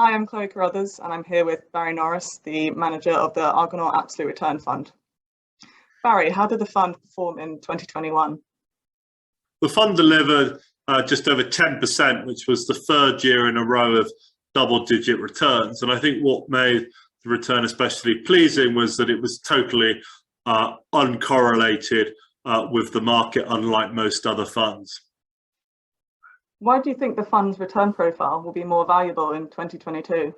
Hi, I'm Chloe Carruthers, and I'm here with Barry Norris, the manager of the Argonaut Absolute Return Fund. Barry, how did the fund perform in 2021? The fund delivered just over 10%, which was the third year in a row of double-digit returns. And I think what made the return especially pleasing was that it was totally uncorrelated with the market, unlike most other funds. Why do you think the fund's return profile will be more valuable in 2022?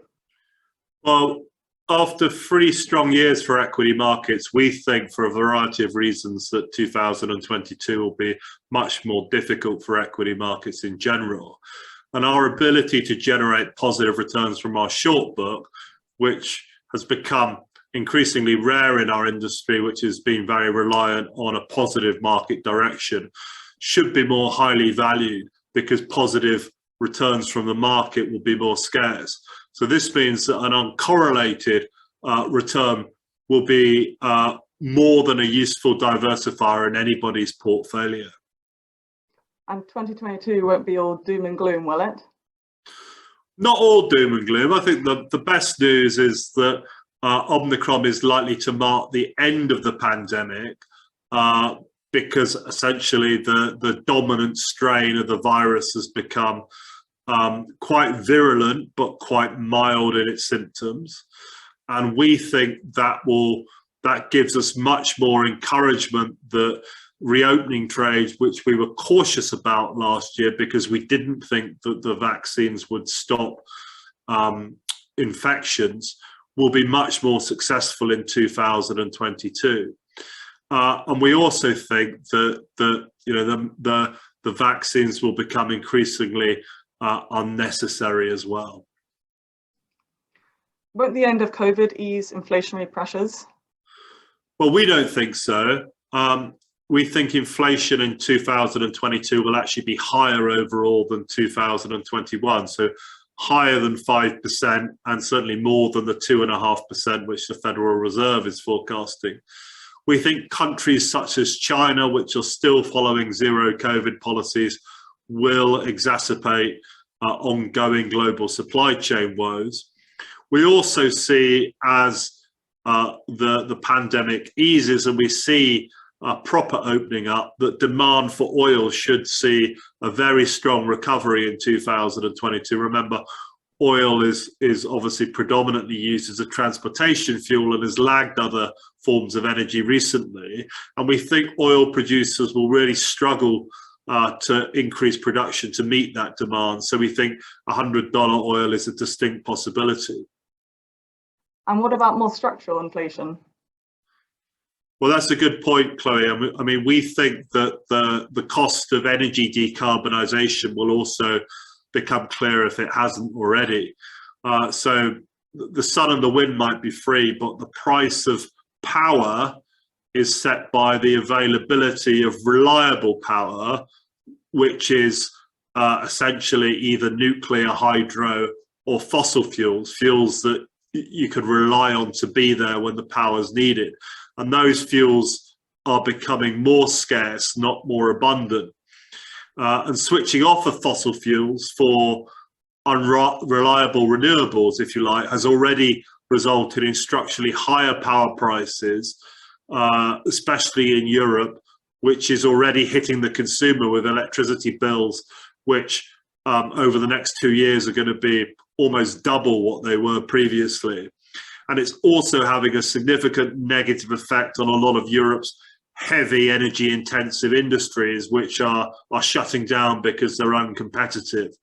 Well, after 3 strong years for equity markets, we think for a variety of reasons that 2022 will be much more difficult for equity markets in general. And our ability to generate positive returns from our short book, which has become increasingly rare in our industry, which has been very reliant on a positive market direction, should be more highly valued because positive returns from the market will be more scarce. So this means that an uncorrelated return will be more than a useful diversifier in anybody's portfolio. And 2022 won't be all doom and gloom, will it? Not all doom and gloom. I think the best news is that Omicron is likely to mark the end of the pandemic because essentially the dominant strain of the virus has become quite virulent but quite mild in its symptoms, and we think that gives us much more encouragement that reopening trade, which we were cautious about last year because we didn't think that the vaccines would stop infections, will be much more successful in 2022. And we also think that the vaccines will become increasingly unnecessary as well. Won't the end of COVID ease inflationary pressures? Well, we don't think so. We think inflation in 2022 will actually be higher overall than 2021, so higher than 5% and certainly more than the 2.5% which the Federal Reserve is forecasting. We think countries such as China, which are still following zero COVID policies, will exacerbate ongoing global supply chain woes. We also see as the pandemic eases and we see a proper opening up, that demand for oil should see a very strong recovery in 2022. Remember, oil is obviously predominantly used as a transportation fuel and has lagged other forms of energy recently. And we think oil producers will really struggle to increase production to meet that demand. So we think $100 oil is a distinct possibility. And what about more structural inflation? Well, that's a good point, Chloe. I mean, we think that the cost of energy decarbonisation will also become clear if it hasn't already. So the sun and the wind might be free, but the price of power is set by the availability of reliable power, which is essentially either nuclear, hydro, or fossil fuels that you could rely on to be there when the power is needed. And those fuels are becoming more scarce, not more abundant. And switching off of fossil fuels for unreliable renewables, if you like, has already resulted in structurally higher power prices, especially in Europe, which is already hitting the consumer with electricity bills, which over the next 2 years are going to be almost double what they were previously. And it's also having a significant negative effect on a lot of Europe's heavy energy intensive industries, which are shutting down because they're uncompetitive.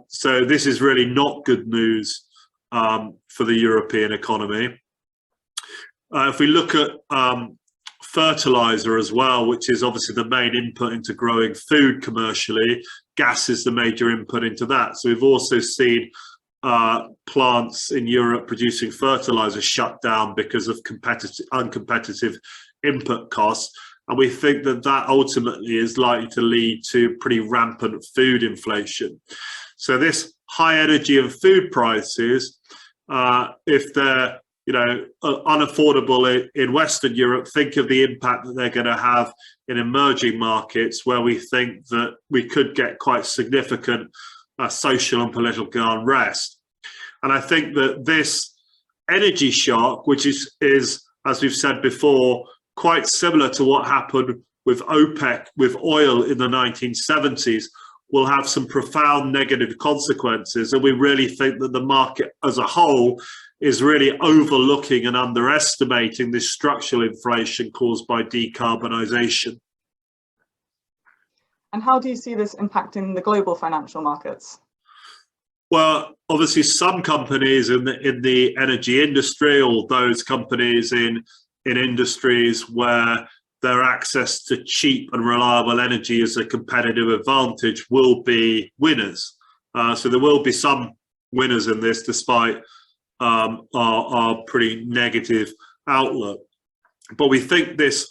So this is really not good news for the European economy. If we look at fertilizer as well, which is obviously the main input into growing food commercially, gas is the major input into that. So we've also seen plants in Europe producing fertilizer shut down because of uncompetitive input costs. And we think that ultimately is likely to lead to pretty rampant food inflation. So this high energy and food prices, if they're unaffordable in Western Europe, think of the impact that they're going to have in emerging markets, where we think that we could get quite significant social and political unrest. And I think that this energy shock, which is, as we've said before, quite similar to what happened with OPEC, with oil in the 1970s, will have some profound negative consequences. And we really think that the market as a whole is really overlooking and underestimating this structural inflation caused by decarbonisation. And how do you see this impacting the global financial markets? Well, obviously some companies in the energy industry, or those companies in industries where their access to cheap and reliable energy is a competitive advantage, will be winners. So there will be some winners in this, despite our pretty negative outlook. But we think this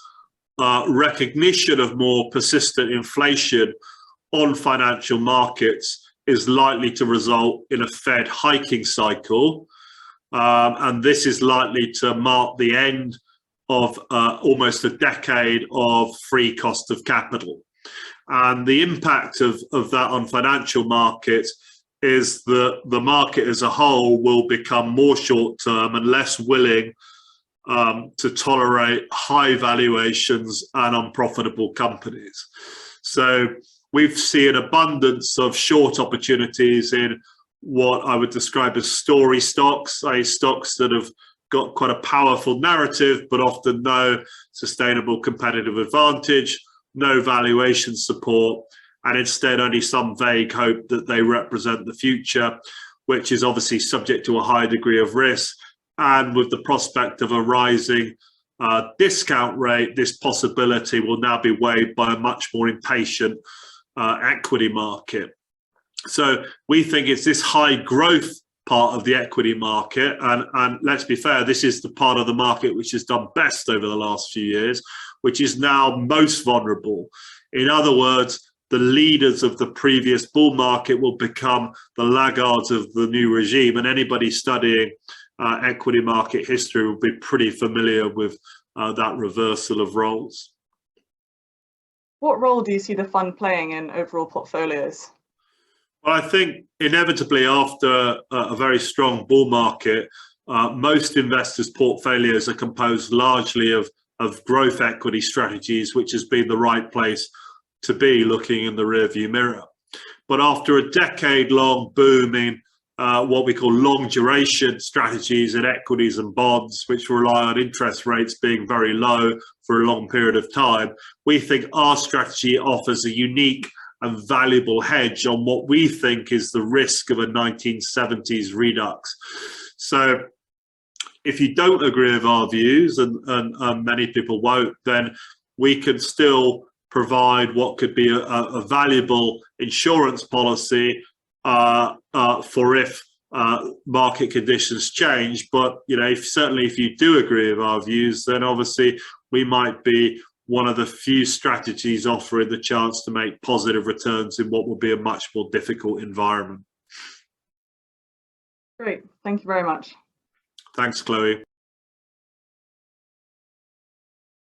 recognition of more persistent inflation on financial markets is likely to result in a Fed hiking cycle. And this is likely to mark the end of almost a decade of free cost of capital. And the impact of that on financial markets is that the market as a whole will become more short-term and less willing to tolerate high valuations and unprofitable companies. So we've seen an abundance of short opportunities in what I would describe as story stocks, i.e. stocks that have got quite a powerful narrative, but often no sustainable competitive advantage, no valuation support, and instead only some vague hope that they represent the future, which is obviously subject to a high degree of risk. And with the prospect of a rising discount rate, this possibility will now be weighed by a much more impatient equity market. So we think it's this high growth part of the equity market, and let's be fair, this is the part of the market which has done best over the last few years, which is now most vulnerable. In other words, the leaders of the previous bull market will become the laggards of the new regime, and anybody studying equity market history will be pretty familiar with that reversal of roles. What role do you see the fund playing in overall portfolios? Well, I think inevitably after a very strong bull market, most investors' portfolios are composed largely of growth equity strategies, which has been the right place to be looking in the rearview mirror. But after a decade-long boom in what we call long duration strategies in equities and bonds, which rely on interest rates being very low for a long period of time, we think our strategy offers a unique and valuable hedge on what we think is the risk of a 1970s redux. So if you don't agree with our views, and many people won't, then we can still provide what could be a valuable insurance policy for if market conditions change. But certainly if you do agree with our views, then obviously we might be one of the few strategies offering the chance to make positive returns in what will be a much more difficult environment. Great, thank you very much. Thanks, Chloe.